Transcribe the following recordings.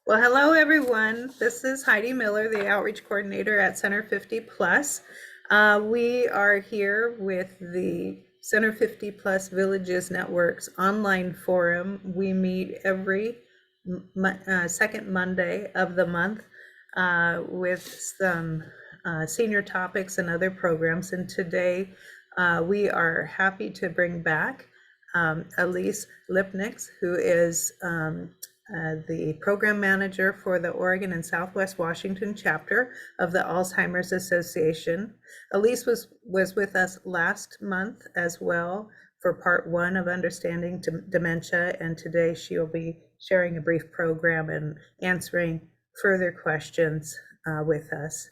Well, hello, everyone. This is Heidi Miller, the Outreach Coordinator at Center 50 Plus. We are here with the Center 50 Plus Villages Network's online forum. We meet every second Monday of the month with some senior topics and other programs. And today we are happy to bring back Alise Liepnieks, who is the program manager for the Oregon and Southwest Washington chapter of the Alzheimer's Association. Alise was with us last month as well for part one of Understanding Dementia, and today she will be sharing a brief program and answering further questions with us.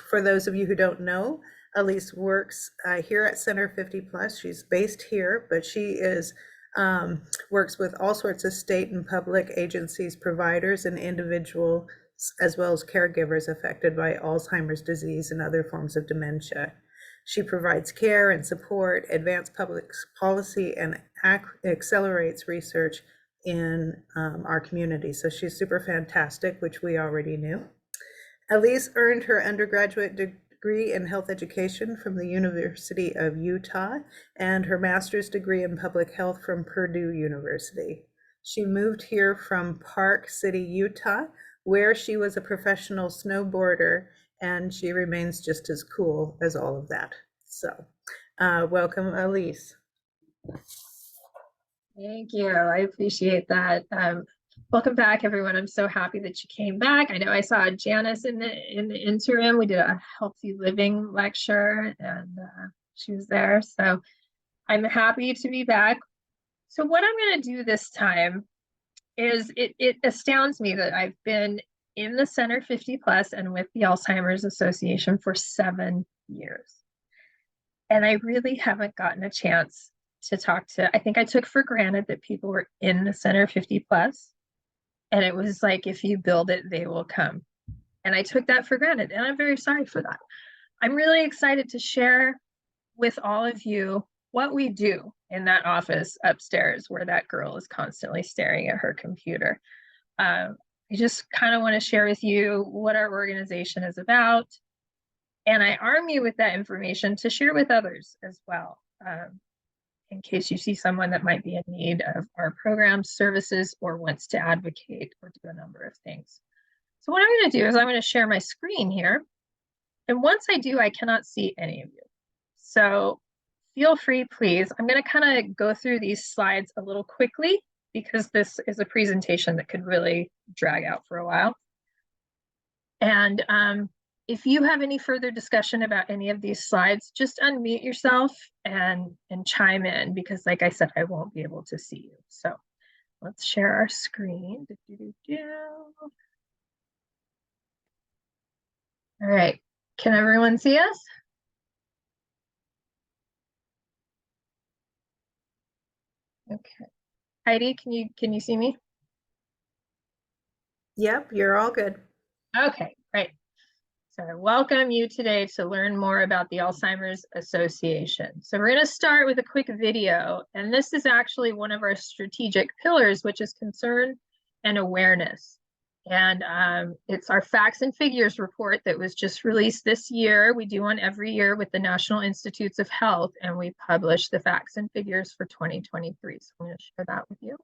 For those of you who don't know, Alise works here at Center 50 Plus. She's based here, but she is works with all sorts of state and public agencies, providers, and individuals, as well as caregivers affected by Alzheimer's disease and other forms of dementia. She provides care and support, advanced public policy, and accelerates research in our community. So she's super fantastic, which we already knew. Alise earned her undergraduate degree in health education from the University of Utah and her master's degree in public health from Purdue University. She moved here from Park City, Utah, where she was a professional snowboarder, and she remains just as cool as all of that. So welcome, Alise. Thank you. I appreciate that. Welcome back, everyone. I'm so happy that you came back. I know I saw Janice in the interim. We did a healthy living lecture, and she was there. So I'm happy to be back. So what I'm going to do this time is it astounds me that I've been in the Center 50 Plus and with the Alzheimer's Association for 7 years. And I really haven't gotten a chance to talk to, I think I took for granted that people were in the Center 50 Plus. And it was like, if you build it, they will come. And I took that for granted, and I'm very sorry for that. I'm really excited to share with all of you what we do in that office upstairs where that girl is constantly staring at her computer. I just kind of want to share with you what our organization is about. And I arm you with that information to share with others as well. In case you see someone that might be in need of our programs, services, or wants to advocate or do a number of things. So what I'm going to do is I'm going to share my screen here. And once I do, I cannot see any of you. So feel free, please. I'm going to kind of go through these slides a little quickly because this is a presentation that could really drag out for a while. And if you have any further discussion about any of these slides, just unmute yourself and chime in, because like I said, I won't be able to see you. So let's share our screen. All right, can everyone see us? Okay. Heidi, can you see me? Yep, you're all good. Okay, great. So I welcome you today to learn more about the Alzheimer's Association. So we're going to start with a quick video, and this is actually one of our strategic pillars, which is concern and awareness. And it's our facts and figures report that was just released this year. We do one every year with the National Institutes of Health, and we publish the facts and figures for 2023. So I'm going to share that with you.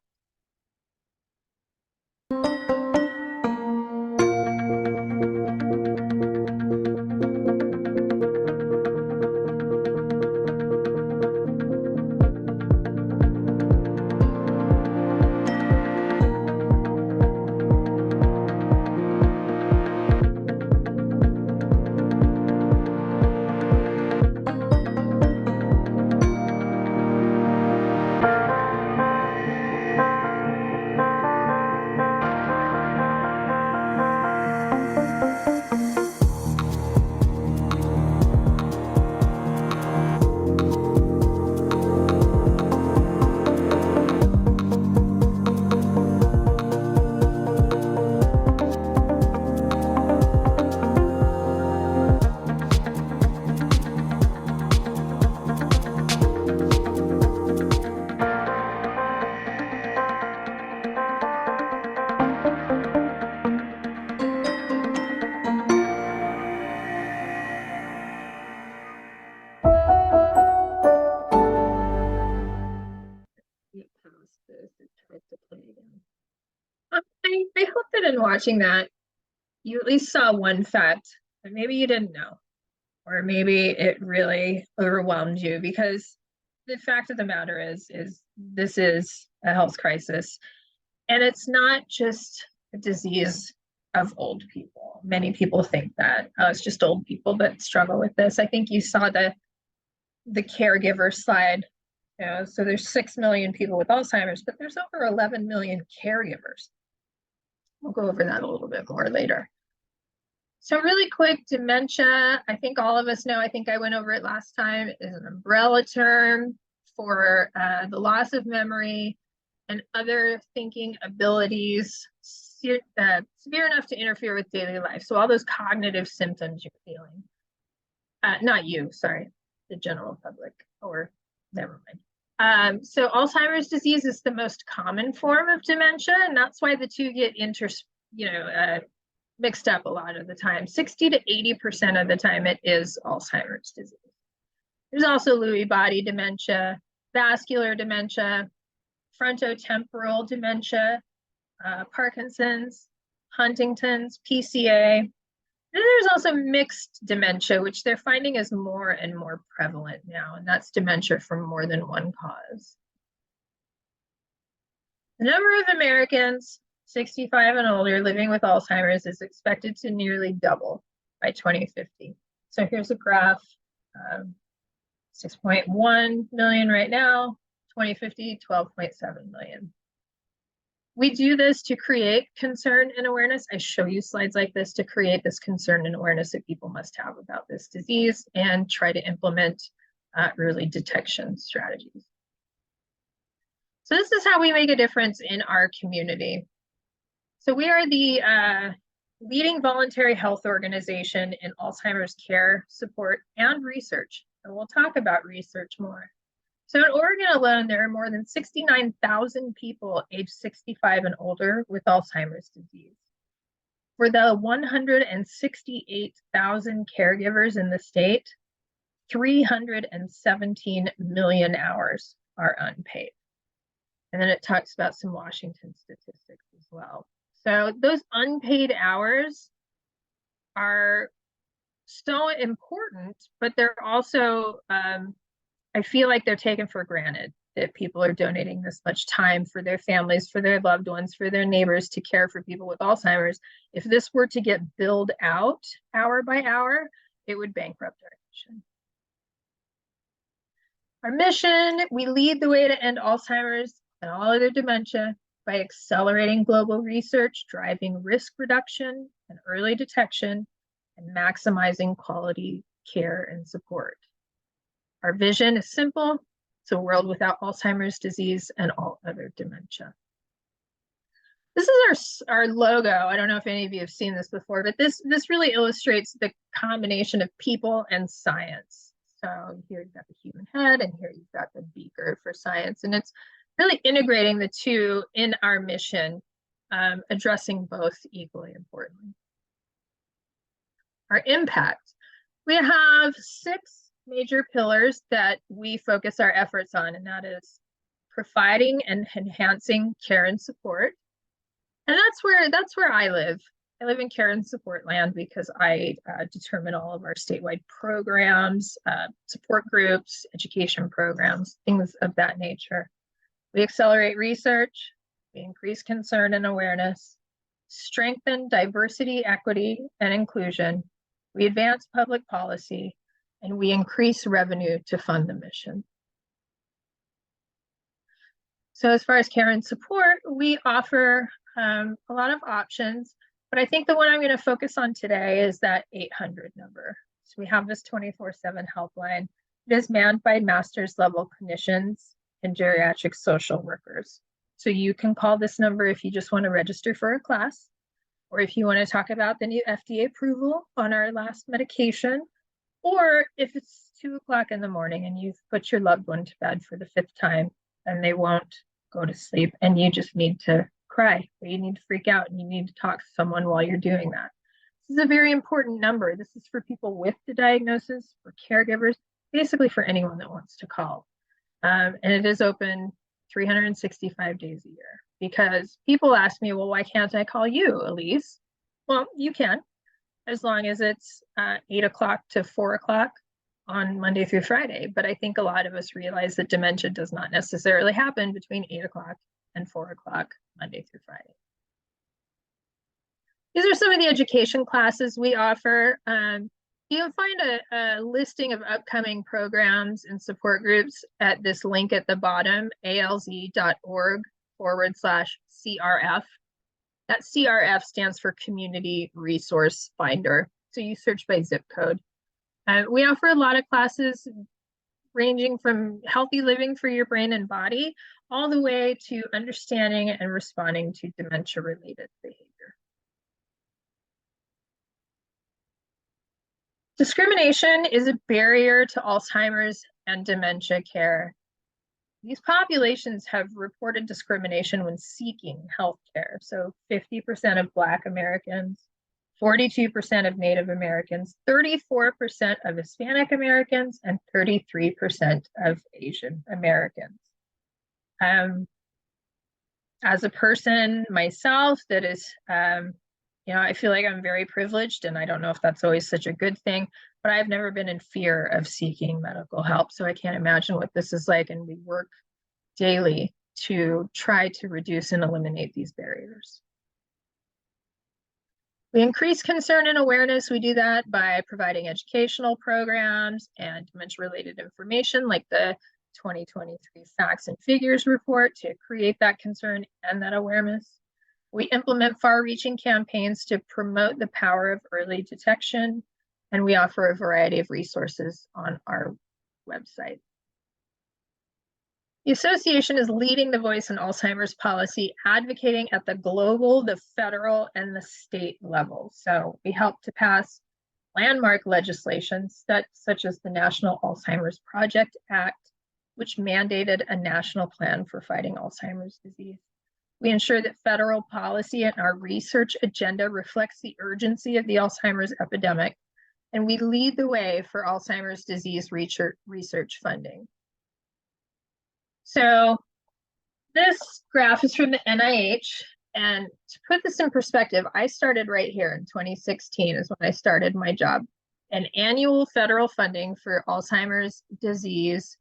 I hope that in watching that, you at least saw one fact that maybe you didn't know, or maybe it really overwhelmed you, because the fact of the matter is this is a health crisis, and it's not just a disease of old people. Many people think that it's just old people that struggle with this. I think you saw the caregiver slide. So there's 6 million people with Alzheimer's, but there's over 11 million caregivers. We'll go over that a little bit more later. So really quick, dementia, I think all of us know, I think I went over it last time, is an umbrella term for the loss of memory and other thinking abilities severe enough to interfere with daily life. So all those cognitive symptoms you're feeling. Not you, sorry, the general public, or never mind. So Alzheimer's disease is the most common form of dementia, and that's why the two get mixed up a lot of the time. 60 to 80% of the time it is Alzheimer's disease. There's also Lewy body dementia, vascular dementia, frontotemporal dementia, Parkinson's, Huntington's, PCA. And there's also mixed dementia, which they're finding is more and more prevalent now, and that's dementia from more than one cause. The number of Americans 65 and older living with Alzheimer's is expected to nearly double by 2050. So here's a graph, 6.1 million right now, 2050, 12.7 million. We do this to create concern and awareness. I show you slides like this to create this concern and awareness that people must have about this disease and try to implement early detection strategies. So this is how we make a difference in our community. So we are the leading voluntary health organization in Alzheimer's care, support, and research. And we'll talk about research more. So in Oregon alone, there are more than 69,000 people aged 65 and older with Alzheimer's disease. For the 168,000 caregivers in the state, 317 million hours are unpaid. And then it talks about some Washington statistics as well. So those unpaid hours are so important, but they're also, I feel like they're taken for granted, that people are donating this much time for their families, for their loved ones, for their neighbors to care for people with Alzheimer's. If this were to get billed out hour by hour, it would bankrupt our nation. Our mission, we lead the way to end Alzheimer's and all other dementia by accelerating global research, driving risk reduction and early detection, and maximizing quality care and support. Our vision is simple. It's a world without Alzheimer's disease and all other dementia. This is our logo. I don't know if any of you have seen this before, but this really illustrates the combination of people and science. So here you've got the human head, and here you've got the beaker for science. And it's really integrating the two in our mission, addressing both equally importantly. Our impact. We have 6 major pillars that we focus our efforts on, and that is providing and enhancing care and support. And that's where I live. I live in care and support land because I determine all of our statewide programs, support groups, education programs, things of that nature. We accelerate research, we increase concern and awareness, strengthen diversity, equity, and inclusion, we advance public policy, and we increase revenue to fund the mission. So as far as care and support, we offer a lot of options, but I think the one I'm going to focus on today is that 800 number. So we have this 24/7 helpline. It is manned by master's level clinicians and geriatric social workers. So you can call this number if you just want to register for a class, or if you want to talk about the new FDA approval on our last medication, or if it's 2 o'clock in the morning and you've put your loved one to bed for the 5th time and they won't go to sleep and you just need to cry, or you need to freak out and you need to talk to someone while you're doing that. This is a very important number. This is for people with the diagnosis, for caregivers, basically for anyone that wants to call. And it is open 365 days a year. because people ask me, well, why can't I call you, Alise? Well, you can, as long as it's 8 o'clock to 4 o'clock on Monday through Friday. But I think a lot of us realize that dementia does not necessarily happen between 8 o'clock and 4 o'clock Monday through Friday. These are some of the education classes we offer. You can find a listing of upcoming programs and support groups at this link at the bottom, alz.org/CRF. That CRF stands for Community Resource Finder. So you search by zip code. We offer a lot of classes ranging from healthy living for your brain and body, all the way to understanding and responding to dementia-related behavior. Discrimination is a barrier to Alzheimer's and dementia care. These populations have reported discrimination when seeking health care. So 50% of Black Americans, 42% of Native Americans, 34% of Hispanic Americans, and 33% of Asian Americans. As a person myself that is I feel like I'm very privileged, and I don't know if that's always such a good thing, but I've never been in fear of seeking medical help. So I can't imagine what this is like, and we work daily to try to reduce and eliminate these barriers. We increase concern and awareness. We do that by providing educational programs and dementia-related information like the 2023 Facts and Figures report to create that concern and that awareness. We implement far-reaching campaigns to promote the power of early detection, and we offer a variety of resources on our website. The association is leading the voice in Alzheimer's policy, advocating at the global, the federal, and the state level. So we help to pass landmark legislation such as the National Alzheimer's Project Act, which mandated a national plan for fighting Alzheimer's disease. We ensure that federal policy and our research agenda reflects the urgency of the Alzheimer's epidemic, and we lead the way for Alzheimer's disease research funding. So this graph is from the NIH, and to put this in perspective, I started right here in 2016 is when I started my job. And annual federal funding for Alzheimer's disease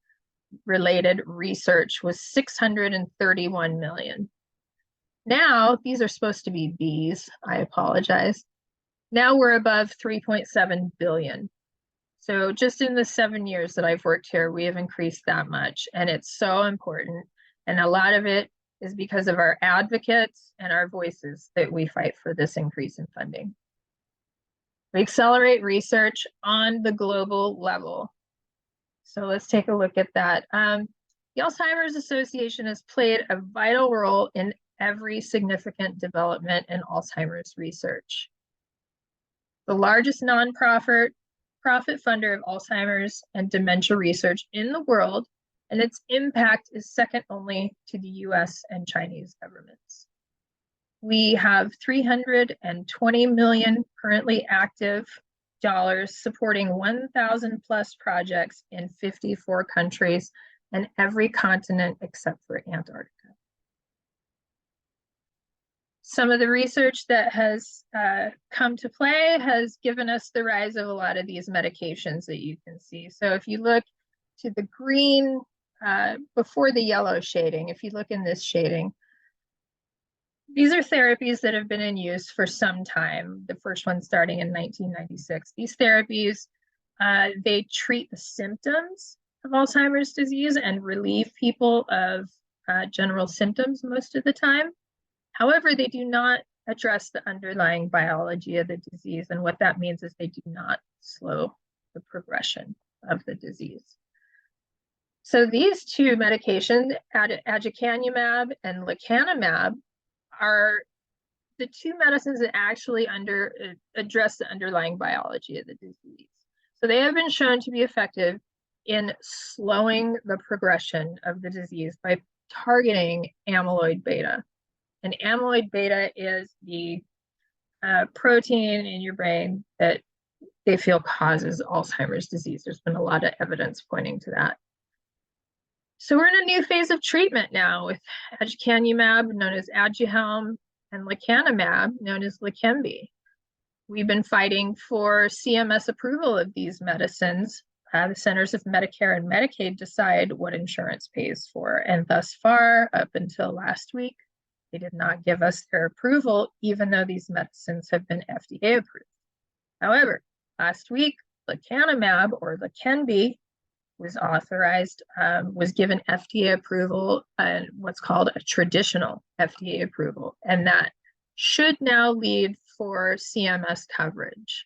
related research was $631 million. Now, these are supposed to be Bs, I apologize. Now we're above 3.7 billion. So just in the 7 years that I've worked here, we have increased that much, and it's so important. And a lot of it is because of our advocates and our voices that we fight for this increase in funding. We accelerate research on the global level. So let's take a look at that. The Alzheimer's Association has played a vital role in every significant development in Alzheimer's research. The largest nonprofit funder of Alzheimer's and dementia research in the world, and its impact is second only to the US and Chinese governments. We have 320 million currently active dollars supporting 1,000 plus projects in 54 countries and every continent except for Antarctica. Some of the research that has come to play has given us the rise of a lot of these medications that you can see. So if you look to the green before the yellow shading, if you look in this shading, these are therapies that have been in use for some time. The first one starting in 1996. These therapies, they treat the symptoms of Alzheimer's disease and relieve people of general symptoms most of the time. However, they do not address the underlying biology of the disease, and what that means is they do not slow the progression of the disease. So these two medications, aducanumab and lecanemab, are the two medicines that actually address the underlying biology of the disease. So they have been shown to be effective in slowing the progression of the disease by targeting amyloid beta. And amyloid beta is the protein in your brain that they feel causes Alzheimer's disease. There's been a lot of evidence pointing to that. So we're in a new phase of treatment now with aducanumab, known as Aduhelm, and lecanemab, known as Leqembi. We've been fighting for CMS approval of these medicines. The Centers of Medicare and Medicaid decide what insurance pays for. And thus far, up until last week, they did not give us their approval, even though these medicines have been FDA approved. However, last week, lecanemab, or Leqembi, was authorized, was given FDA approval, and what's called a traditional FDA approval. And that should now lead for CMS coverage.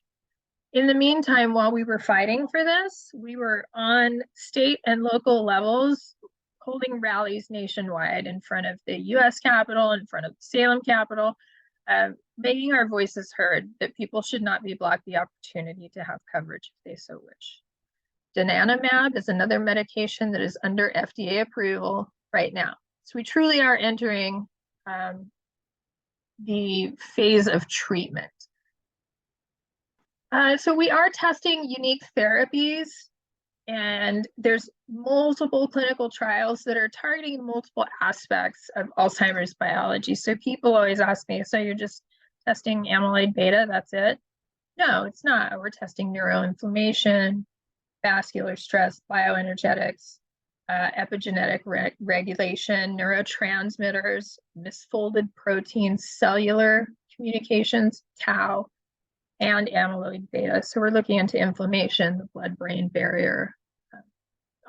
In the meantime, while we were fighting for this, we were on state and local levels holding rallies nationwide in front of the US Capitol, in front of the Salem Capitol, making our voices heard that people should not be blocked the opportunity to have coverage if they so wish. Donanemab is another medication that is under FDA approval right now. So we truly are entering the phase of treatment. So we are testing unique therapies, and there's multiple clinical trials that are targeting multiple aspects of Alzheimer's biology. So people always ask me, so you're just testing amyloid beta, that's it? No, it's not. We're testing neuroinflammation, vascular stress, bioenergetics, epigenetic regulation, neurotransmitters, misfolded proteins, cellular communications, tau, and amyloid beta. So we're looking into inflammation, the blood-brain barrier,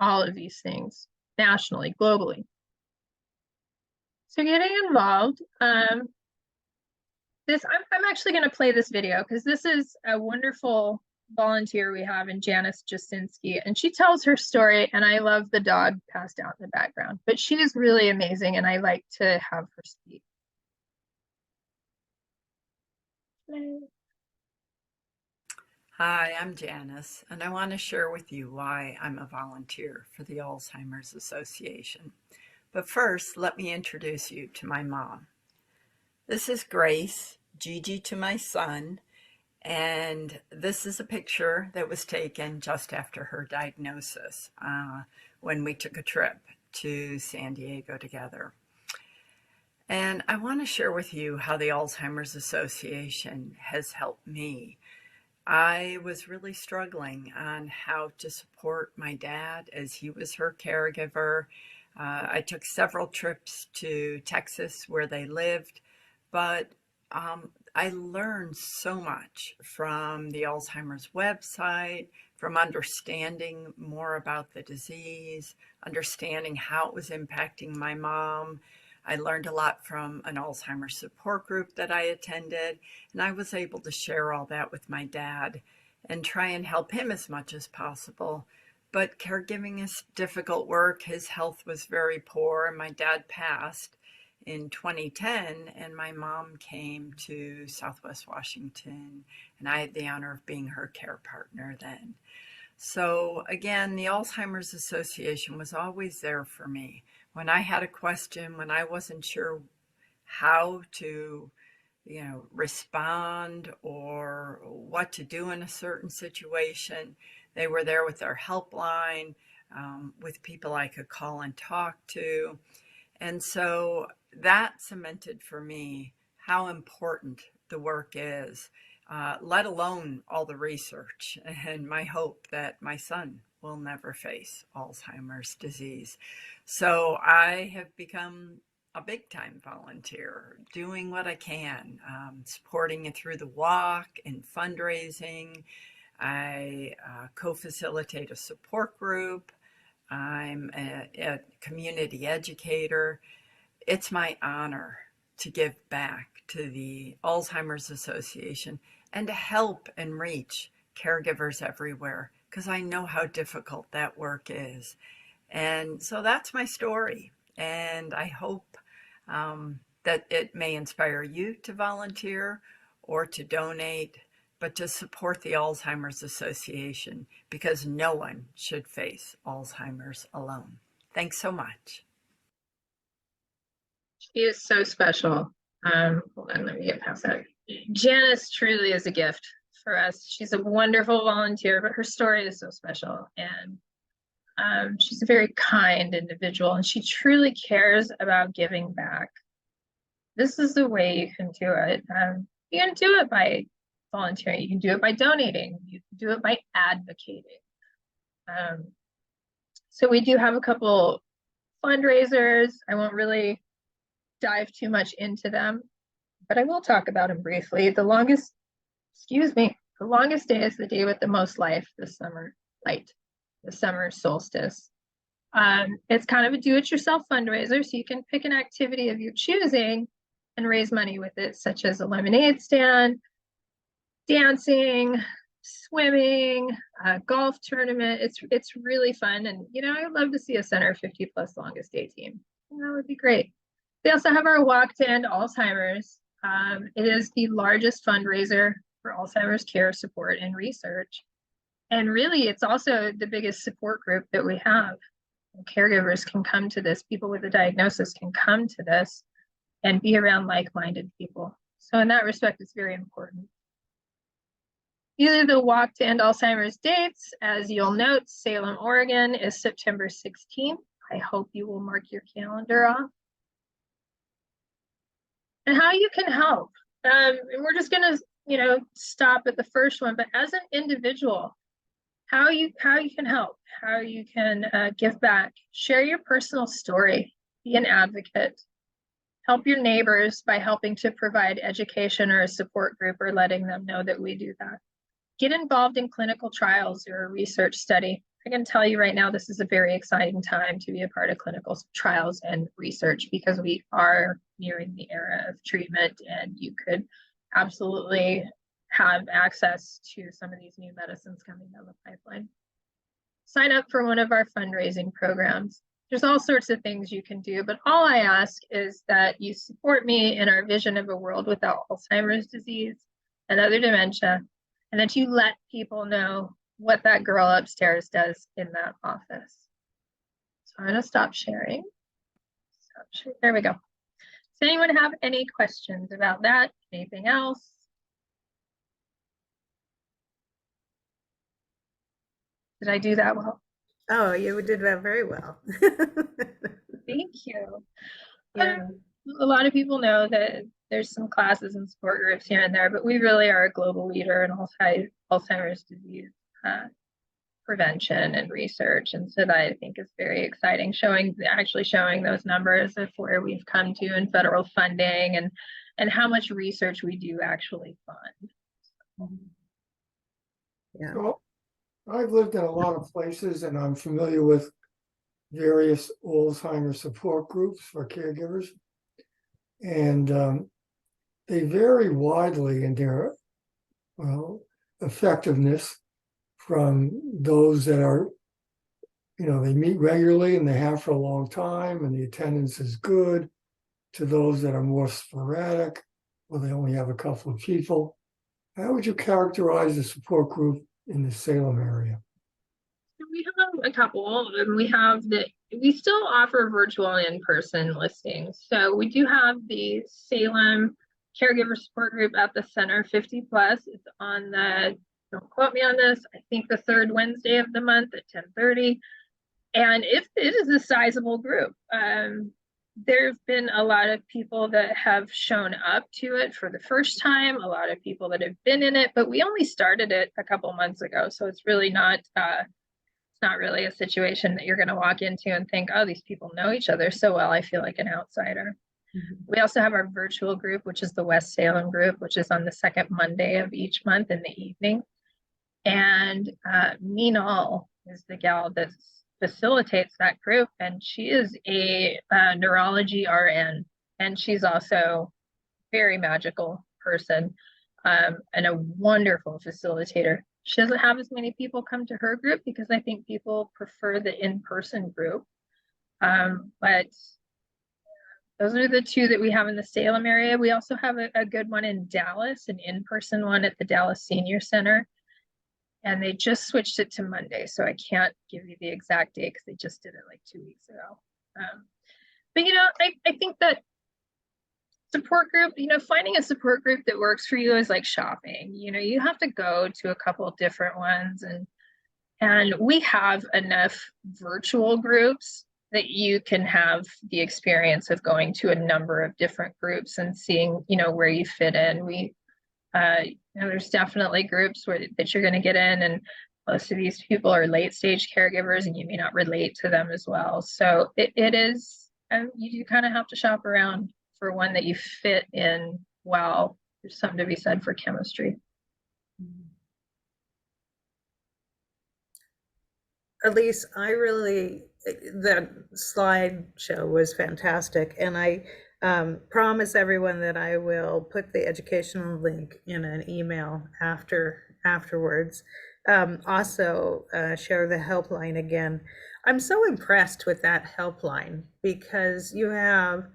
all of these things nationally, globally. So getting involved, I'm actually going to play this video because this is a wonderful volunteer we have in Janice Jasinski, and she tells her story, and I love the dog passed out in the background, but she is really amazing, and I like to have her speak. Hi, I'm Janice, and I want to share with you why I'm a volunteer for the Alzheimer's Association. But first, let me introduce you to my mom. This is Grace, Gigi to my son, and this is a picture that was taken just after her diagnosis when we took a trip to San Diego together. And I want to share with you how the Alzheimer's Association has helped me. I was really struggling on how to support my dad as he was her caregiver. I took several trips to Texas where they lived, but I learned so much from the Alzheimer's website, from understanding more about the disease, understanding how it was impacting my mom. I learned a lot from an Alzheimer's support group that I attended, and I was able to share all that with my dad and try and help him as much as possible. But caregiving is difficult work. His health was very poor, and my dad passed in 2010, and my mom came to Southwest Washington, and I had the honor of being her care partner then. So again, the Alzheimer's Association was always there for me. When I had a question, when I wasn't sure how to, respond or what to do in a certain situation, they were there with their helpline, with people I could call and talk to. And so that cemented for me how important the work is, let alone all the research, and my hope that my son will never face Alzheimer's disease. So I have become a big time volunteer, doing what I can, supporting it through the walk and fundraising. I co-facilitate a support group. I'm a community educator. It's my honor to give back to the Alzheimer's Association and to help and reach caregivers everywhere, because I know how difficult that work is. And so that's my story. And I hope that it may inspire you to volunteer or to donate, but to support the Alzheimer's Association, because no one should face Alzheimer's alone. Thanks so much. She is so special. Hold on, let me get past that. Janice truly is a gift for us. She's a wonderful volunteer, but her story is so special. And She's a very kind individual, and she truly cares about giving back. This is the way you can do it. You can do it by volunteering. You can do it by donating. You can do it by advocating. So we do have a couple fundraisers. I won't really dive too much into them, but I will talk about them briefly. The longest day is the day with the most life this summer, the summer solstice. It's kind of a do-it-yourself fundraiser, so you can pick an activity of your choosing and raise money with it, such as a lemonade stand, dancing, swimming, a golf tournament. It's really fun, and I'd love to see a Center 50 Plus longest day team. That would be great. We also have our Walk to End Alzheimer's. It is the largest fundraiser for Alzheimer's care, support, and research. And really, it's also the biggest support group that we have. Caregivers can come to this, people with a diagnosis can come to this and be around like-minded people. So in that respect, it's very important. These are the Walk to End Alzheimer's dates. As you'll note, Salem, Oregon is September 16th. I hope you will mark your calendar off. And how you can help. And we're just gonna, stop at the first one, but as an individual, how you can help, how you can give back, share your personal story, be an advocate, help your neighbors by helping to provide education or a support group or letting them know that we do that. Get involved in clinical trials or a research study. I can tell you right now, this is a very exciting time to be a part of clinical trials and research because we are nearing the era of treatment, and you could absolutely have access to some of these new medicines coming down the pipeline. Sign up for one of our fundraising programs. There's all sorts of things you can do, but all I ask is that you support me in our vision of a world without Alzheimer's disease and other dementia, and that you let people know what that girl upstairs does in that office. So I'm going to stop sharing. There we go. Does anyone have any questions about that? Anything else? Did I do that well? Oh, you did that very well. Thank you. Yeah. A lot of people know that there's some classes and support groups here and there, but we really are a global leader in Alzheimer's disease prevention and research. And so that I think is very exciting, actually showing those numbers of where we've come to in federal funding and how much research we do actually fund. Yeah. Well, I've lived in a lot of places and I'm familiar with various Alzheimer's support groups for caregivers. And they vary widely in their effectiveness from those that are, they meet regularly and they have for a long time and the attendance is good, to those that are more sporadic, where they only have a couple of people. How would you characterize the support group in the Salem area? We have a couple, and we still offer virtual and in-person listings. So we do have the Salem Caregiver Support Group at the Center 50 Plus. It's on don't quote me on this, I think the third Wednesday of the month at 10:30. And it is a sizable group. There have been a lot of people that have shown up to it for the first time, a lot of people that have been in it, but we only started it a couple months ago. So it's really not, it's not really a situation that you're going to walk into and think, oh, these people know each other so well, I feel like an outsider. Mm-hmm. We also have our virtual group, which is the West Salem group, which is on the second Monday of each month in the evening. And Meenal is the gal that facilitates that group, and she is a neurology RN, and she's also a very magical person and a wonderful facilitator. She doesn't have as many people come to her group because I think people prefer the in-person group. But those are the two that we have in the Salem area. We also have a good one in Dallas, an in-person one at the Dallas Senior Center. And they just switched it to Monday, so I can't give you the exact date because they just did it like 2 weeks ago. But I think that support group, finding a support group that works for you is like shopping. You have to go to a couple of different ones, and And we have enough virtual groups that you can have the experience of going to a number of different groups and seeing, where you fit in. There's definitely groups that you're going to get in, and most of these people are late stage caregivers and you may not relate to them as well. So it is, you do kind of have to shop around for one that you fit in well. There's something to be said for chemistry. Alise, the slideshow was fantastic, and I promise everyone that I will put the educational link in an email afterwards. Also, share the helpline again. I'm so impressed with that helpline because you have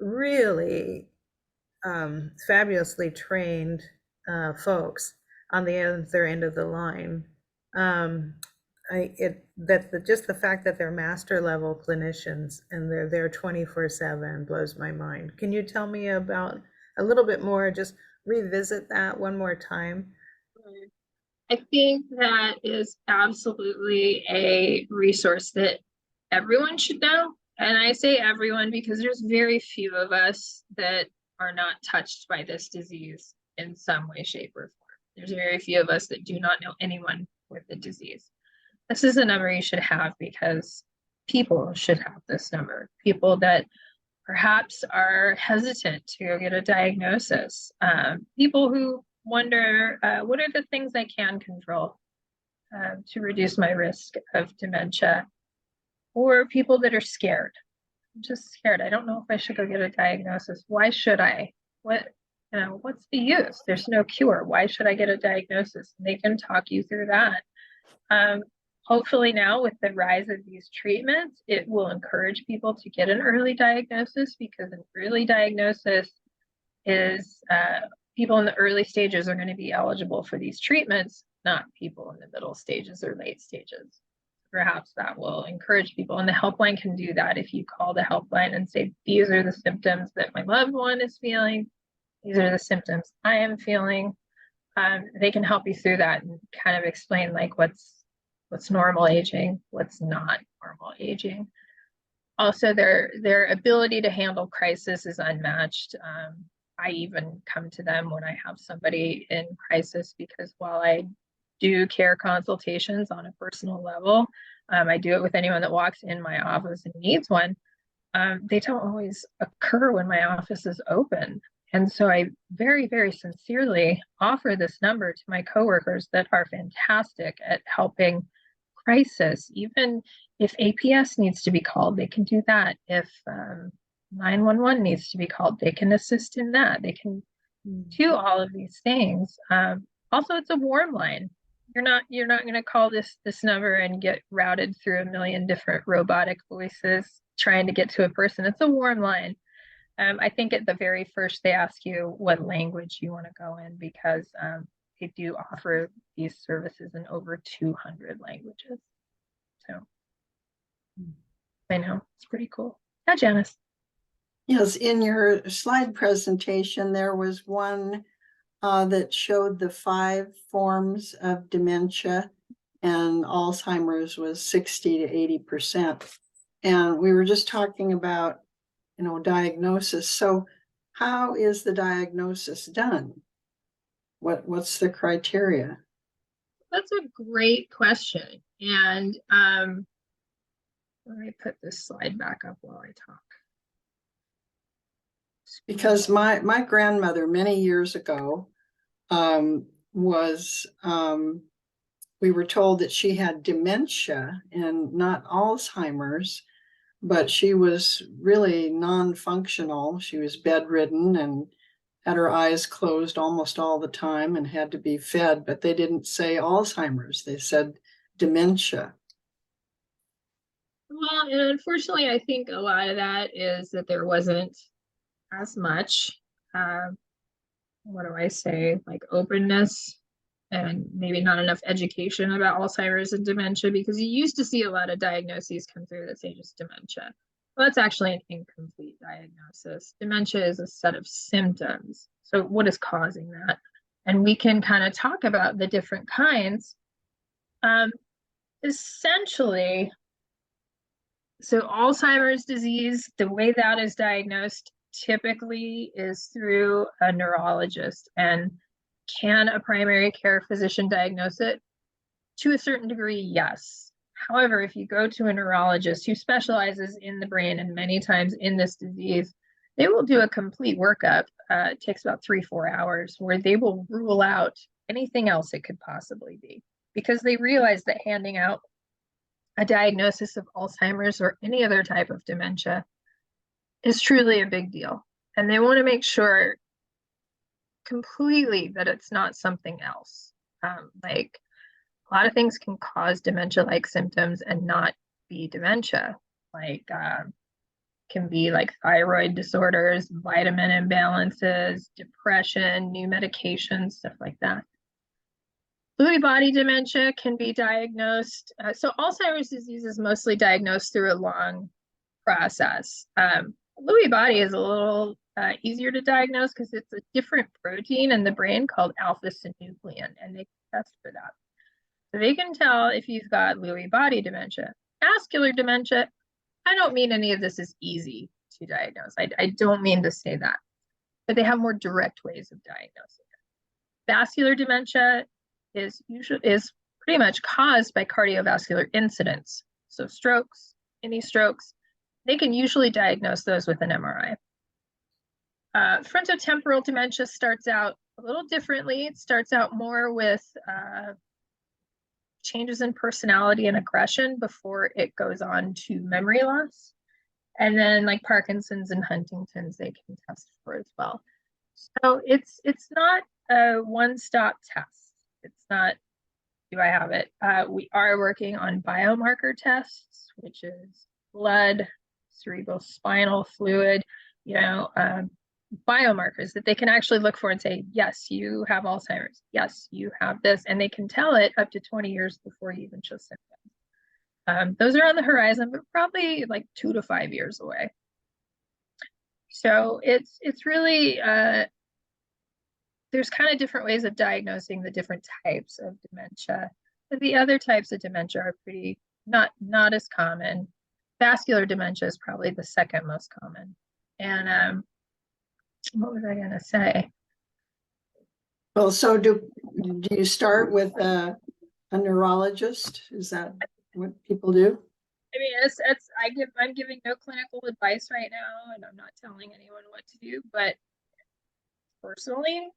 really fabulously trained folks on the other end of the line. Just the fact that they're master level clinicians and they're there 24/7 blows my mind. Can you tell me about a little bit more, just revisit that one more time? I think that is absolutely a resource that everyone should know. And I say everyone because there's very few of us that are not touched by this disease in some way, shape, or form. There's very few of us that do not know anyone with the disease. This is a number you should have because people should have this number. People that perhaps are hesitant to go get a diagnosis. People who wonder, what are the things I can control to reduce my risk of dementia? Or people that are scared. I'm just scared. I don't know if I should go get a diagnosis. Why should I? What's the use? There's no cure. Why should I get a diagnosis? And they can talk you through that. Hopefully now with the rise of these treatments, it will encourage people to get an early diagnosis, because an early diagnosis is people in the early stages are going to be eligible for these treatments, not people in the middle stages or late stages. Perhaps that will encourage people, and the helpline can do that. If you call the helpline and say, these are the symptoms that my loved one is feeling, these are the symptoms I am feeling, they can help you through that and kind of explain like what's normal aging, what's not normal aging. Also, their ability to handle crisis is unmatched. I even come to them when I have somebody in crisis, because while I do care consultations on a personal level, I do it with anyone that walks in my office and needs one. They don't always occur when my office is open. And so I very, very sincerely offer this number to my coworkers that are fantastic at helping crisis. Even if APS needs to be called, they can do that. If 911 needs to be called, they can assist in that. They can do all of these things. Also, it's a warm line. You're not going to call this number and get routed through a million different robotic voices trying to get to a person. It's a warm line. I think at the very first they ask you what language you want to go in, because they do offer these services in over 200 languages. So I know, it's pretty cool. Yeah, Janice. Yes, in your slide presentation, there was one that showed the 5 forms of dementia, and Alzheimer's was 60 to 80%. And we were just talking about, diagnosis. So how is the diagnosis done? What's the criteria? That's a great question. And let me put this slide back up while I talk. Because my grandmother many years ago we were told that she had dementia and not Alzheimer's, but she was really non-functional. She was bedridden and had her eyes closed almost all the time and had to be fed, but they didn't say Alzheimer's, they said dementia. Well, and unfortunately, I think a lot of that is that there wasn't as much, what do I say, like openness, and maybe not enough education about Alzheimer's and dementia, because you used to see a lot of diagnoses come through that say just dementia. Well, that's actually an incomplete diagnosis. Dementia is a set of symptoms. So what is causing that? And we can kind of talk about the different kinds. essentially, so Alzheimer's disease, the way that is diagnosed typically is through a neurologist. And can a primary care physician diagnose it? To a certain degree, yes. However, if you go to a neurologist who specializes in the brain and many times in this disease, they will do a complete workup. It takes about 3-4 hours, where they will rule out anything else it could possibly be, because they realize that handing out a diagnosis of Alzheimer's or any other type of dementia is truly a big deal. And they want to make sure completely that it's not something else. Like a lot of things can cause dementia-like symptoms and not be dementia. Like can be like thyroid disorders, vitamin imbalances, depression, new medications, stuff like that. Lewy body dementia can be diagnosed. So Alzheimer's disease is mostly diagnosed through a long process. Lewy body is a little easier to diagnose because it's a different protein in the brain called alpha-synuclein, and they test for that. So they can tell if you've got Lewy body dementia. Vascular dementia, I don't mean any of this is easy to diagnose. I don't mean to say that, but they have more direct ways of diagnosing it. Vascular dementia is pretty much caused by cardiovascular incidents. So strokes, any strokes, they can usually diagnose those with an MRI. Frontotemporal dementia starts out a little differently. It starts out more with changes in personality and aggression before it goes on to memory loss. And then like Parkinson's and Huntington's, they can test for as well. So it's not a one-stop test. It's not, do I have it? We are working on biomarker tests, which is blood, cerebral spinal fluid, biomarkers that they can actually look for and say, yes, you have Alzheimer's. Yes, you have this. And they can tell it up to 20 years before you even show symptoms. Those are on the horizon, but probably like 2 to 5 years away. So it's really, there's kind of different ways of diagnosing the different types of dementia. But the other types of dementia are pretty, not as common. Vascular dementia is probably the second most common. And what was I going to say? Well, so do you start with a neurologist? Is that what people do? I mean, I'm giving no clinical advice right now, and I'm not telling anyone what to do. But personally,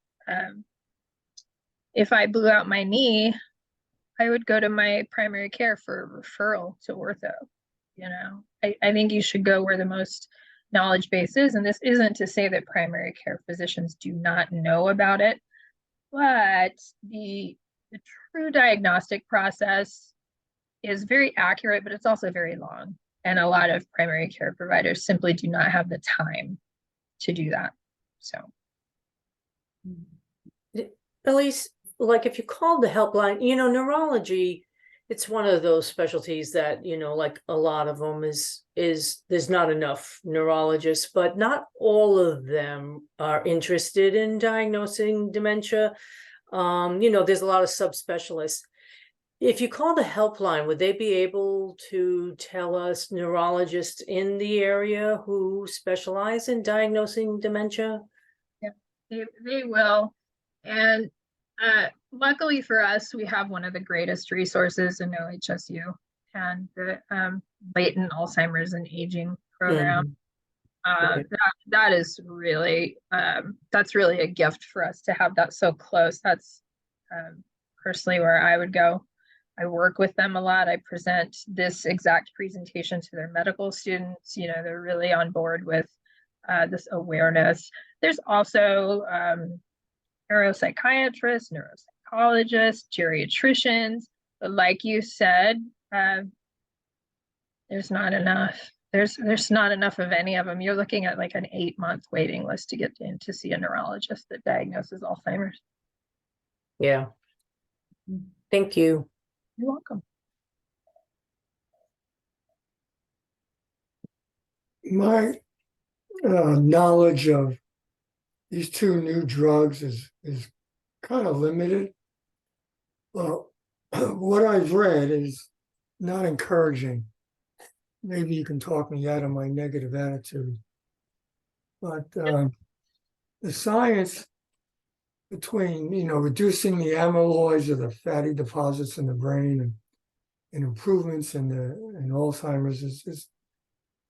if I blew out my knee, I would go to my primary care for a referral to ortho. I think you should go where the most knowledge base is, and this isn't to say that primary care physicians do not know about it, but the true diagnostic process is very accurate, but it's also very long, and a lot of primary care providers simply do not have the time to do that. So Alise, like if you call the helpline, neurology, it's one of those specialties that, like a lot of them is there's not enough neurologists, but not all of them are interested in diagnosing dementia. There's a lot of subspecialists. If you call the helpline, would they be able to tell us neurologists in the area who specialize in diagnosing dementia? Yeah, they will. And luckily for us, we have one of the greatest resources in OHSU, and the latent Alzheimer's and aging program. That is really that's really a gift for us to have that so close. That's personally where I would go. I work with them a lot. I present this exact presentation to their medical students. They're really on board with this awareness. There's also neuropsychiatrists, neuropsychologists, geriatricians, but like you said, there's not enough. There's not enough of any of them. You're looking at like an 8-month waiting list to get in to see a neurologist that diagnoses Alzheimer's. Yeah. Thank you. You're welcome. My knowledge of these two new drugs is kind of limited. Well, what I've read is not encouraging. Maybe you can talk me out of my negative attitude. But the science between, reducing the amyloids or the fatty deposits in the brain and improvements in Alzheimer's is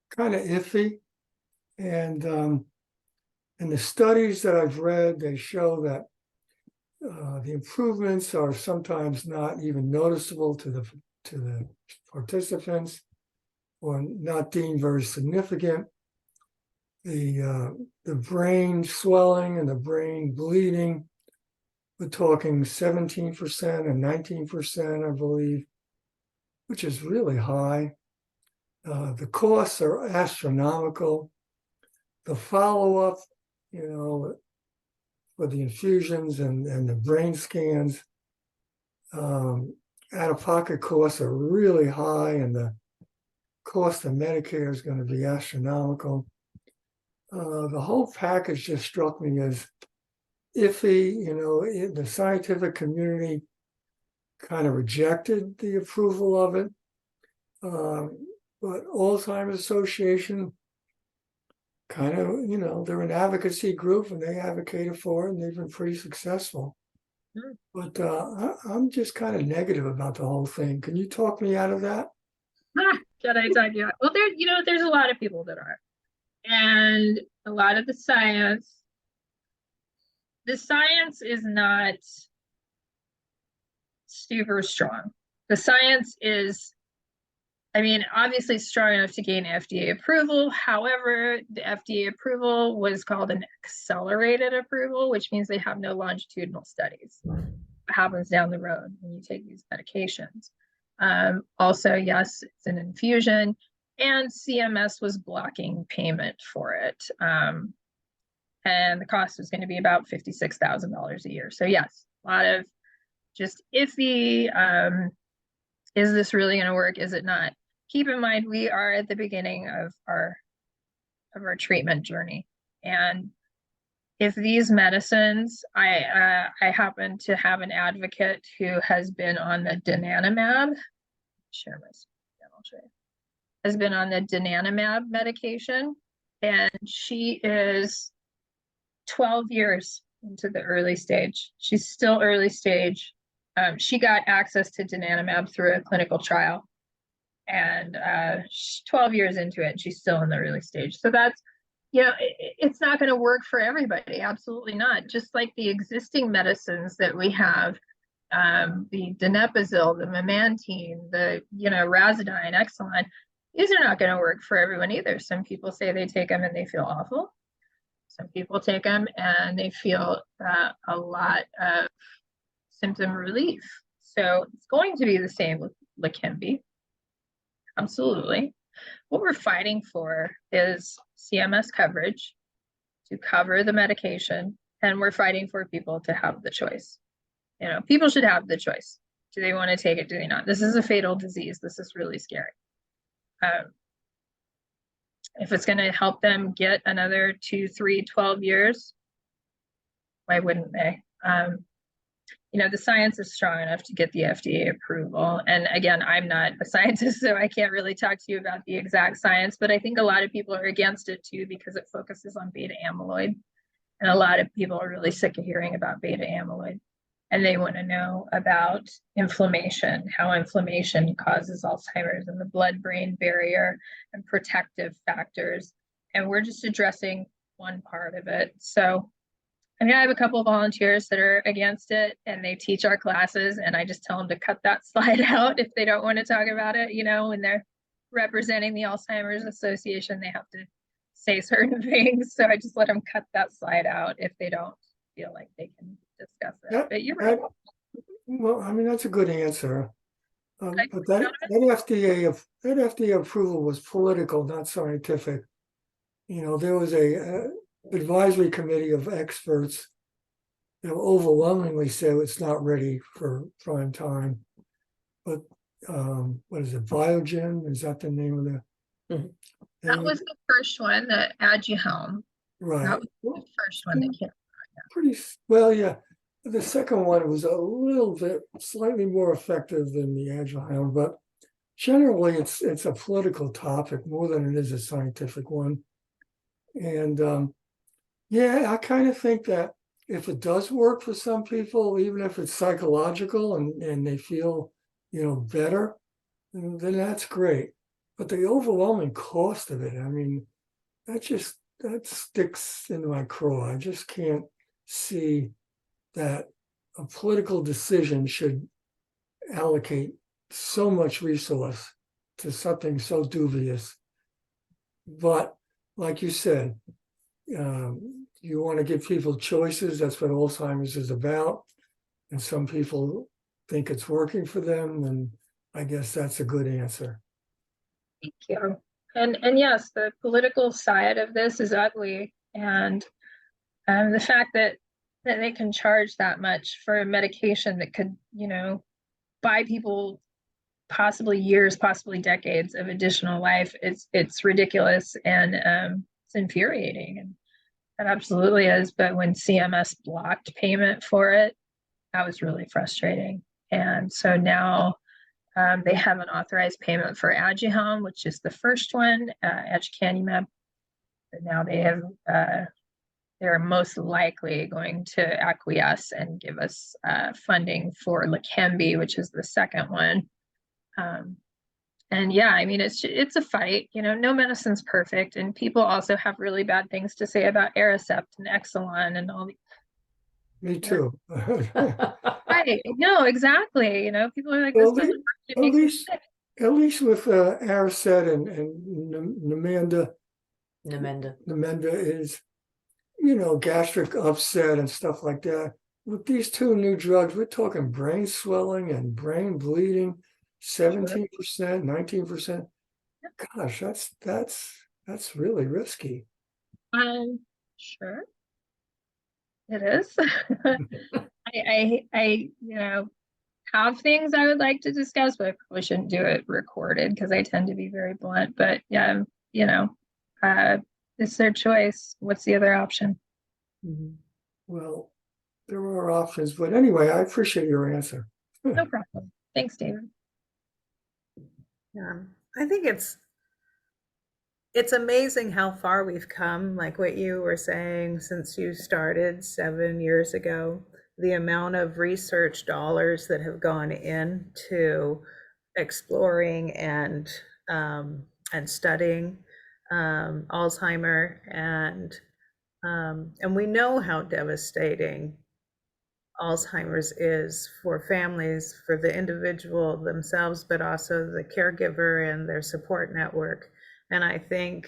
kind of iffy. And the studies that I've read, they show that the improvements are sometimes not even noticeable to the participants, or not deemed very significant. The brain swelling and the brain bleeding, we're talking 17% and 19%, I believe, which is really high. The costs are astronomical. The follow-up, for the infusions and the brain scans, out-of-pocket costs are really high, and the cost of Medicare is going to be astronomical. The whole package just struck me as iffy. The scientific community kind of rejected the approval of it. But Alzheimer's Association kind of, they're an advocacy group and they advocated for it and they've been pretty successful. But I'm just kind of negative about the whole thing. Can you talk me out of that? Can I talk you out? Well, there's a lot of people that are. And a lot of the science is not super strong. The science is, obviously strong enough to gain FDA approval. However, the FDA approval was called an accelerated approval, which means they have no longitudinal studies. What happens down the road when you take these medications. Also, yes, it's an infusion, and CMS was blocking payment for it. And the cost was going to be about $56,000 a year. So yes, a lot of just iffy. Is this really going to work? Is it not? Keep in mind, we are at the beginning of our treatment journey. And if these medicines, I happen to have an advocate who has been on the donanemab, share my screen, I'll show you, has been on the donanemab medication, and she is 12 years into the early stage. She's still early stage. She got access to donanemab through a clinical trial, and she's 12 years into it, and she's still in the early stage. So that's, it's not going to work for everybody. Absolutely not. Just like the existing medicines that we have, the donepezil, the memantine, the, Razidine, Exelon, these are not going to work for everyone either. Some people say they take them and they feel awful. Some people take them and they feel a lot of symptom relief. So it's going to be the same with Leqembi. Absolutely. What we're fighting for is CMS coverage to cover the medication, and we're fighting for people to have the choice. People should have the choice. Do they want to take it? Do they not? This is a fatal disease. This is really scary. If it's going to help them get another 2, 3, 12 years, why wouldn't they? The science is strong enough to get the FDA approval. And again, I'm not a scientist, so I can't really talk to you about the exact science, but I think a lot of people are against it too, because it focuses on beta amyloid. And a lot of people are really sick of hearing about beta amyloid. And they want to know about inflammation, how inflammation causes Alzheimer's, and the blood-brain barrier and protective factors. And we're just addressing one part of it. So I have a couple of volunteers that are against it, and they teach our classes, and I just tell them to cut that slide out if they don't want to talk about it. When they're representing the Alzheimer's Association, they have to say certain things. So I just let them cut that slide out if they don't feel like they can discuss it. But you're right. Well, that's a good answer. But that FDA approval was political, not scientific. There was a advisory committee of experts that overwhelmingly said it's not ready for prime time. But what is it, Biogen? Is that the name of the? That was the first one, the Aduhelm. Right. That was the first one that came. Pretty well, yeah. The second one was a little bit slightly more effective than the Aduhelm, but generally it's a political topic more than it is a scientific one. And yeah, I kind of think that if it does work for some people, even if it's psychological and they feel, better, then that's great. But the overwhelming cost of it, I mean, that sticks in my craw. I just can't see that a political decision should allocate so much resource to something so dubious. But like you said, you want to give people choices. That's what Alzheimer's is about. And some people think it's working for them, and I guess that's a good answer. Thank you. And yes, the political side of this is ugly, and the fact that they can charge that much for a medication that could, buy people possibly years, possibly decades of additional life, it's ridiculous, and it's infuriating, and it absolutely is. But when CMS blocked payment for it, that was really frustrating. And so now they have an authorized payment for Aduhelm, which is the first one, aducanumab. But now they're most likely going to acquiesce and give us funding for Leqembi, which is the second one. And yeah, I mean, it's a fight. No medicine's perfect, and people also have really bad things to say about Aricept and Exelon and all the. Me too. Right? No, exactly. People are like, Well, this doesn't work. It at makes me least, sick. at least with Aricet and Namenda is, gastric upset and stuff like that. With these two new drugs, we're talking brain swelling and brain bleeding, 17%, 19%. Gosh, that's really risky. Sure, it is. I have things I would like to discuss, but I probably shouldn't do it recorded because I tend to be very blunt. But yeah, it's their choice. What's the other option? Well, there are options, but anyway, I appreciate your answer. No problem. Thanks, David. Yeah, I think it's amazing how far we've come, like what you were saying, since you started 7 years ago. The amount of research dollars that have gone into exploring and studying Alzheimer, and we know how devastating Alzheimer's is for families, for the individual themselves, but also the caregiver and their support network. And I think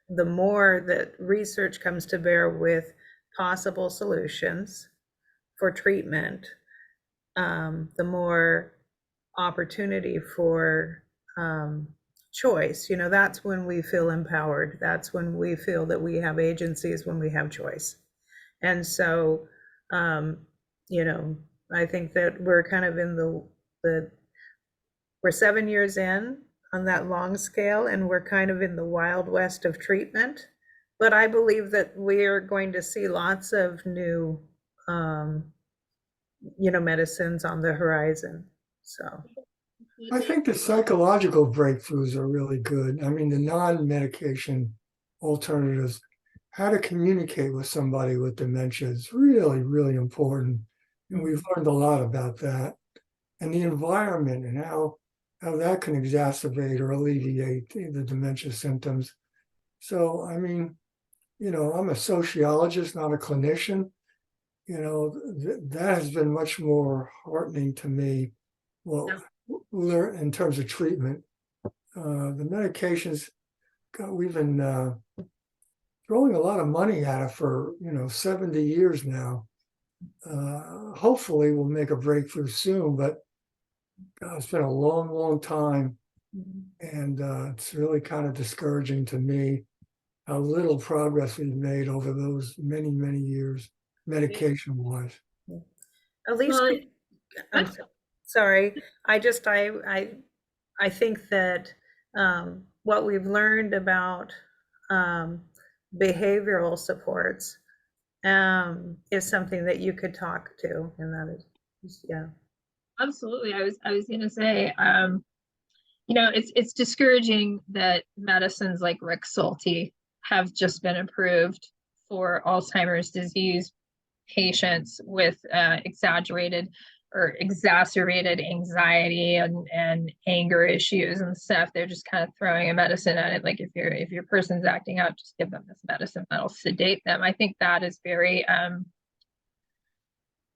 the more that research comes to bear with possible solutions for treatment, the more opportunity for choice. That's when we feel empowered. That's when we feel that we have agencies, when we have choice. And so, I think that we're kind of in we're 7 years in on that long scale, and we're kind of in the wild west of treatment. But I believe that we're going to see lots of new, medicines on the horizon. So I think the psychological breakthroughs are really good. I mean, the non-medication alternatives, how to communicate with somebody with dementia is really, really important. And we've learned a lot about that. And the environment and how that can exacerbate or alleviate the dementia symptoms. So, I mean, I'm a sociologist, not a clinician. That has been much more heartening to me. Well, in terms of treatment, the medications, we've been throwing a lot of money at it for 70 years now. Hopefully, we'll make a breakthrough soon, but it's been a long, long time, and it's really kind of discouraging to me how little progress we've made over those many, many years, medication-wise. Alise, I'm sorry. I think that what we've learned about behavioral supports is something that you could talk to, and that is, yeah. Absolutely. I was gonna say, it's discouraging that medicines like Rexulti have just been approved for Alzheimer's disease patients with exaggerated or exacerbated anxiety and anger issues and stuff. They're just kind of throwing a medicine at it. Like if your person's acting out, just give them this medicine that'll sedate them. I think that is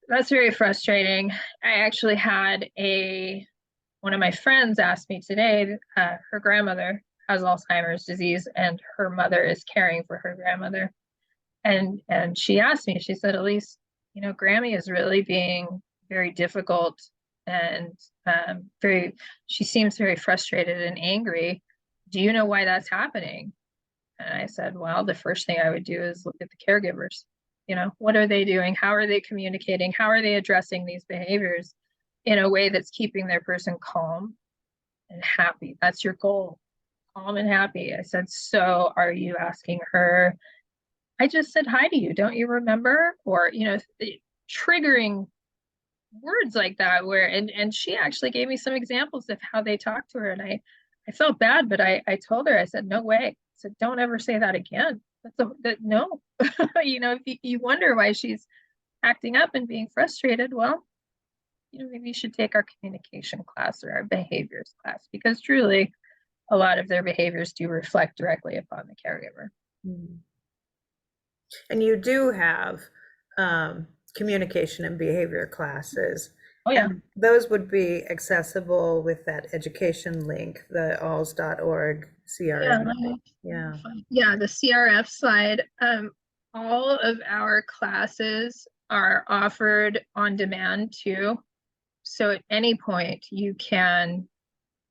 that's very frustrating. I actually had one of my friends asked me today, her grandmother has Alzheimer's disease and her mother is caring for her grandmother. And she asked me, she said, Elise, Grammy is really being very difficult and she seems very frustrated and angry. Do you know why that's happening? And I said, well, the first thing I would do is look at the caregivers. What are they doing? How are they communicating? How are they addressing these behaviors in a way that's keeping their person calm and happy? That's your goal, calm and happy. I said, so are you asking her? I just said hi to you. Don't you remember? Or, triggering words like that and she actually gave me some examples of how they talked to her. And I felt bad, but I told her, I said, no way. I said, don't ever say that again. No, if you wonder why she's acting up and being frustrated, well, maybe you should take our communication class or our behaviors class, because truly a lot of their behaviors do reflect directly upon the caregiver. And you do have communication and behavior classes. Oh yeah. And those would be accessible with that education link, the alls.org CRF. Yeah, the CRF slide. All of our classes are offered on demand too. So at any point you can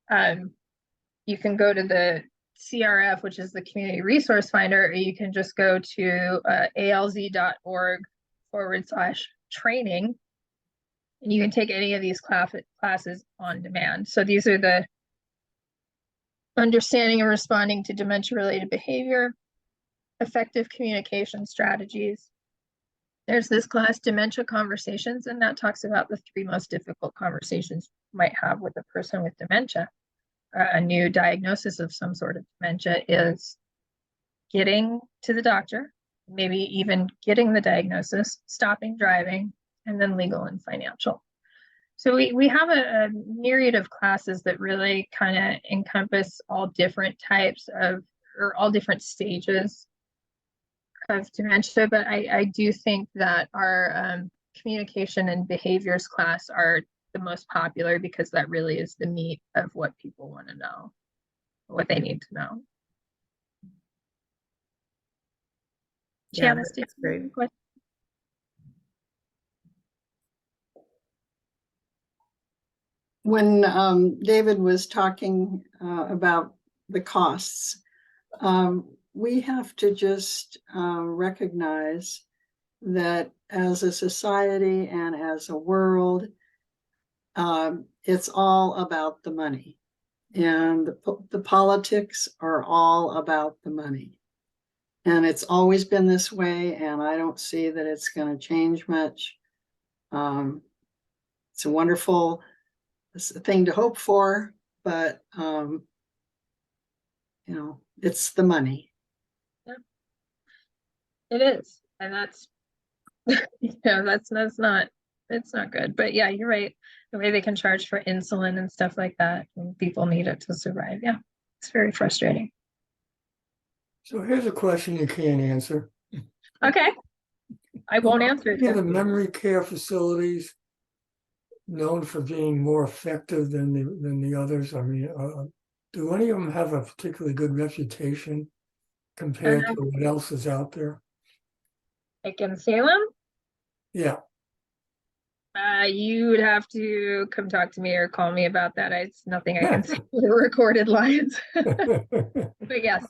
go to the CRF, which is the Community Resource Finder, or you can just go to alz.org/training, and you can take any of these classes on demand. So these are the understanding and responding to dementia-related behavior, effective communication strategies. There's this class, Dementia Conversations, and that talks about the 3 most difficult conversations you might have with a person with dementia. A new diagnosis of some sort of dementia is getting to the doctor, maybe even getting the diagnosis, stopping driving, and then legal and financial. So we have a myriad of classes that really kind of encompass all different types of, or all different stages of dementia. But I do think that our communication and behaviors class are the most popular, because that really is the meat of what people want to know, what they need to know. Yeah, Janice, that's great. When David was talking about the costs, we have to just recognize that as a society and as a world, it's all about the money, and the politics are all about the money. And it's always been this way, and I don't see that it's going to change much. It's a wonderful thing to hope for, but it's the money. Yeah. It is, and that's that's not, it's not good. But yeah, you're right. The way they can charge for insulin and stuff like that, and people need it to survive. Yeah, it's very frustrating. So here's a question you can't answer. Okay, I won't answer it. Yeah, the memory care facilities known for being more effective than the others. I mean, do any of them have a particularly good reputation compared to what else is out there? Like in Salem? Yeah. You would have to come talk to me or call me about that. It's nothing I can say with recorded lines. But yes.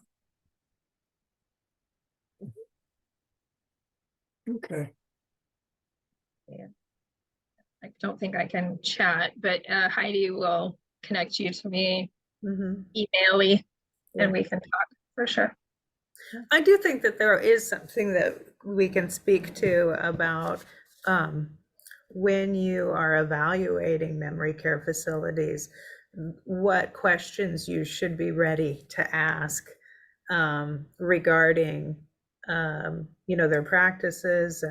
Okay. Yeah. I don't think I can chat, but Heidi will connect you to me, email-y, and we can talk for sure. I do think that there is something that we can speak to about when you are evaluating memory care facilities, what questions you should be ready to ask regarding their practices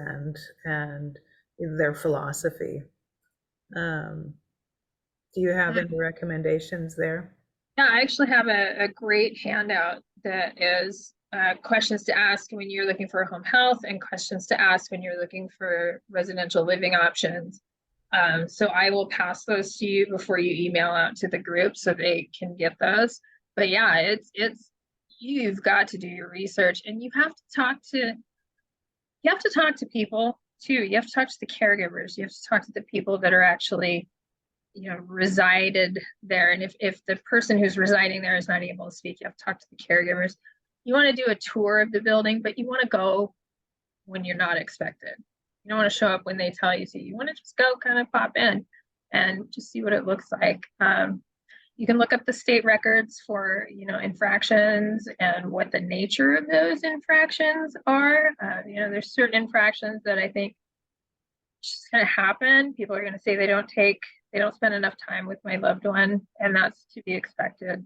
and their philosophy. Do you have any recommendations there? Yeah, I actually have a great handout that is questions to ask when you're looking for home health and questions to ask when you're looking for residential living options. So I will pass those to you before you email out to the group so they can get those. But yeah, it's you've got to do your research, and you have to talk to people too. You have to talk to the caregivers. You have to talk to the people that are actually resided there. And if the person who's residing there is not able to speak, you have to talk to the caregivers. You want to do a tour of the building, but you want to go when you're not expected. You don't want to show up when they tell you to. You want to just go kind of pop in and just see what it looks like. You can look up the state records for, infractions and what the nature of those infractions are. There's certain infractions that I think just going to happen. People are going to say they don't spend enough time with my loved one, and that's to be expected.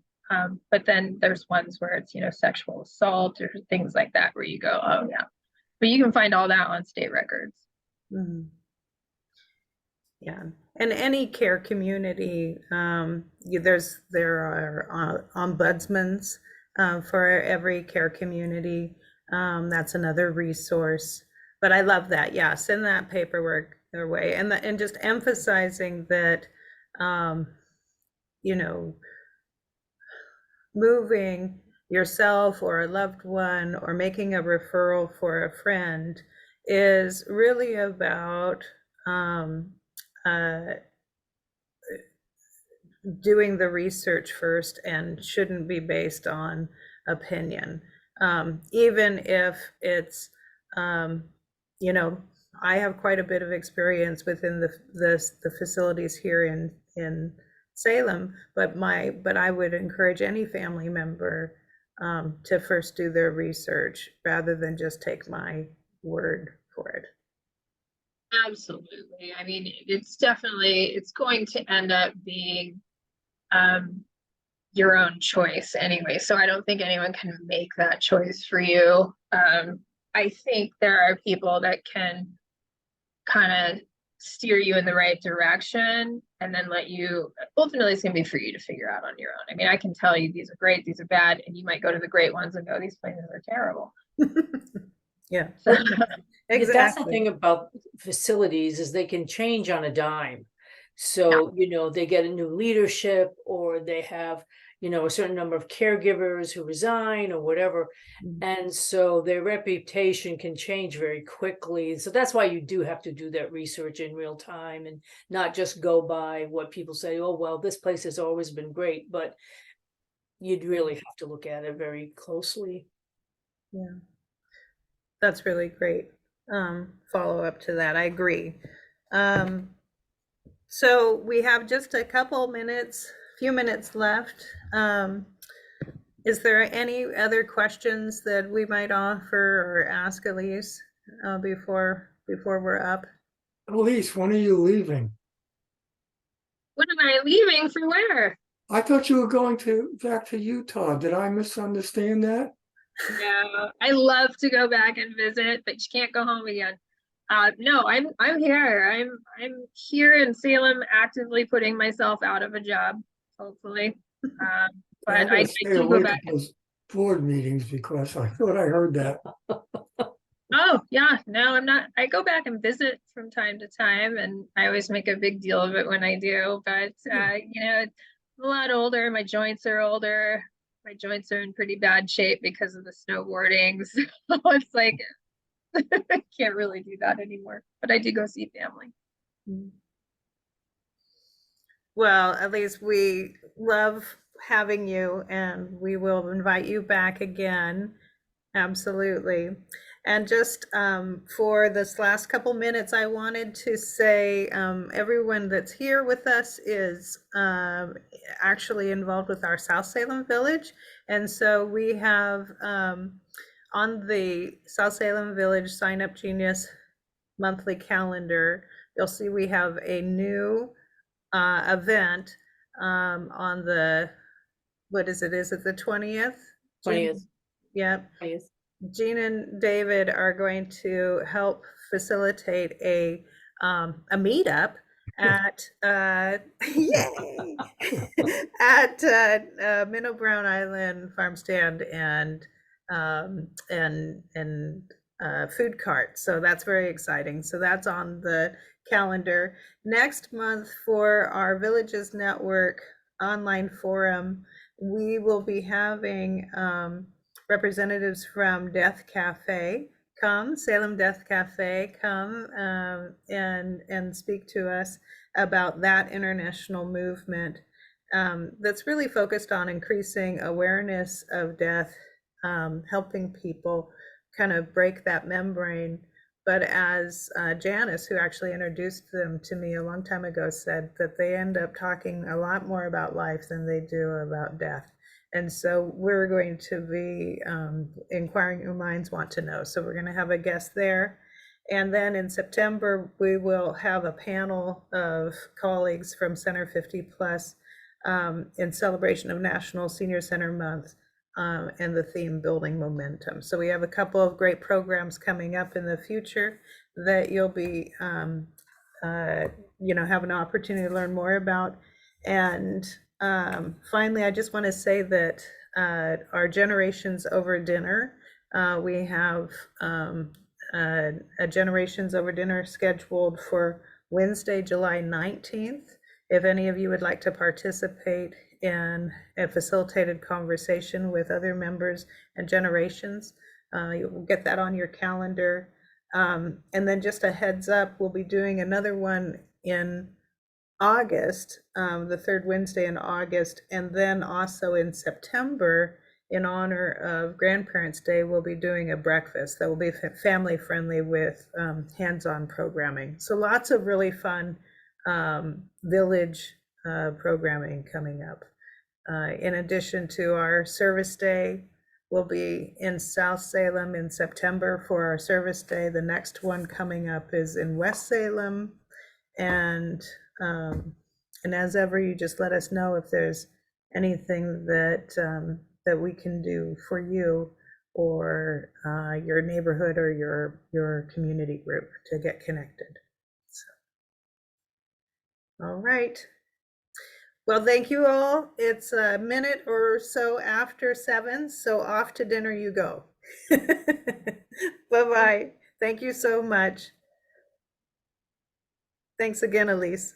But then there's ones where it's, sexual assault or things like that, where you go, oh yeah. But you can find all that on state records. Mm-hmm. Yeah, and any care community, there are ombudsmans for every care community. That's another resource. But I love that. Yeah, send that paperwork their way, and just emphasizing that, moving yourself or a loved one or making a referral for a friend is really about doing the research first and shouldn't be based on opinion. Even if it's, I have quite a bit of experience within the facilities here in Salem, but I would encourage any family member to first do their research rather than just take my word for it. Absolutely. I mean, it's going to end up being your own choice anyway. So I don't think anyone can make that choice for you. I think there are people that can kind of steer you in the right direction and then ultimately it's going to be for you to figure out on your own. I mean, I can tell you these are great, these are bad, and you might go to the great ones and go, these places are terrible. Yeah. So, Exactly. That's the thing about facilities is they can change on a dime. So, they get a new leadership, or they have, a certain number of caregivers who resign or whatever. And so their reputation can change very quickly. So that's why you do have to do that research in real time and not just go by what people say, oh, well, this place has always been great, but you'd really have to look at it very closely. Yeah. That's really great. Follow up to that. I agree. So we have just a few minutes left. Is there any other questions that we might offer or ask Alise before we're up? Alise, when are you leaving? when am I leaving? For where? I thought you were going back to Utah. Did I misunderstand that? No, I love to go back and visit, but you can't go home again. No, I'm here. I'm here in Salem, actively putting myself out of a job, hopefully. But I'm I gonna stay do go awake back. at those board meetings because I thought I heard that. Oh yeah, no, I'm not. I go back and visit from time to time, and I always make a big deal of it when I do. But I'm a lot older. My joints are older. My joints are in pretty bad shape because of the snowboarding. So it's like I can't really do that anymore. But I do go see family. Well, at least we love having you, and we will invite you back again. Absolutely. And just for this last couple minutes, I wanted to say everyone that's here with us is actually involved with our South Salem Village. And so we have on the South Salem Village Sign Up Genius monthly calendar, you'll see we have a new event on the, what is it? Is it the 20th? 20th. Yep. 20th. Jean and David are going to help facilitate a meetup at yay at Minnow Brown Island Farm Stand and food cart. So that's very exciting. So that's on the calendar. Next month for our Villages Network online forum, we will be having representatives from Death Cafe come, Salem Death Cafe come and speak to us about that international movement that's really focused on increasing awareness of death, helping people kind of break that membrane. But as Janice, who actually introduced them to me a long time ago, said that they end up talking a lot more about life than they do about death. And so we're going to be inquiring your minds want to know. So we're going to have a guest there. And then in September, we will have a panel of colleagues from Center 50 Plus in celebration of National Senior Center Month and the theme Building Momentum. So we have a couple of great programs coming up in the future that you'll be, have an opportunity to learn more about. And finally, I just want to say that our Generations Over Dinner, we have a Generations Over Dinner scheduled for Wednesday, July 19th. If any of you would like to participate in a facilitated conversation with other members and generations, you'll get that on your calendar. And then just a heads up, we'll be doing another one in August, the third Wednesday in August, and then also in September, in honor of Grandparents' Day, we'll be doing a breakfast that will be family friendly with hands-on programming. So lots of really fun village programming coming up. In addition to our service day, we'll be in South Salem in September for our service day. The next one coming up is in West Salem. And as ever, you just let us know if there's anything that that we can do for you or your neighborhood or your community group to get connected. So, all right. Well, thank you all. It's a minute or so after 7, so off to dinner you go. Bye-bye. Thank you so much. Thanks again, Alise.